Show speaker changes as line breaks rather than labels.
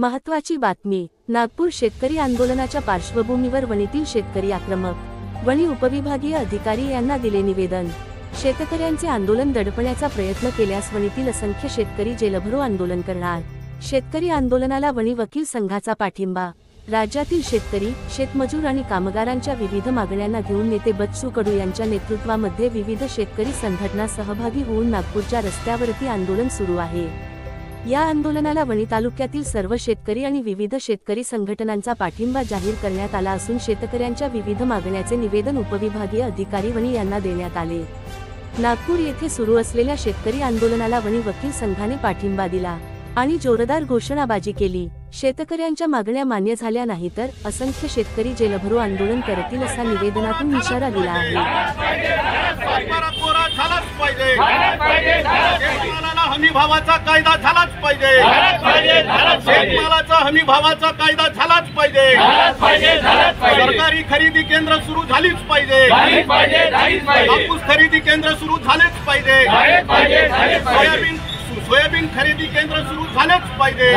महत्त्वाची बातमी। नागपूर शेतकरी आंदोलनाच्या पार्श्वभूमीवर वणीतील शेतकरी आक्रमक। वणी उपविभागीय अधिकारी यांना दिले निवेदन। शेतकऱ्यांचे आंदोलन दडपण्याचा प्रयत्न केल्यास वणीतील असंख्य शेतकरी जेलभरो आंदोलन करणार। शेतकरी आंदोलनाला वणी वकील संघाचा पाठिंबा। राज्यातील शेतकरी, शेतमजूर आणि कामगारांच्या विविध मागण्यांना घेऊन नेते बच्चू कडू यांच्या नेतृत्वामध्ये विविध शेतकरी संघटना सहभागी होऊन नागपूरच्या रस्त्यावरती आंदोलन सुरू आहे। या आंदोलनाला वणी तालुक्यातील सर्व शेतकरी आणि विविध शेतकरी संघटनांचा पाठिंबा जाहीर करण्यात आला असून शेतकऱ्यांच्या विविध मागण्यांचे निवेदन उपविभागीय अधिकारी वणी यांना देण्यात आले। नागपूर येथे सुरू असलेल्या शेतकरी आंदोलनाला वणी वकील संघाने पाठिंबा दिला आणि जोरदार घोषणाबाजी केली। शेतकऱ्यांच्या मागण्या मान्य झाल्या नाही तर असंख्य शेतकरी जेलभरो आंदोलन करतील असा निवेदनातून इशारा दिला आहे।
हमी भावाचा कायदा झालाच पाहिजे। शेतमालाचा हमी भावाचा कायदा झालाच पाहिजे। सरकारी खरेदी केंद्र सुरू झालीच पाहिजे। कापूस खरेदी केंद्र सुरू झालेच पाहिजे। सोयाबीन खरेदी केंद्र सुरू झालेच पाहिजे।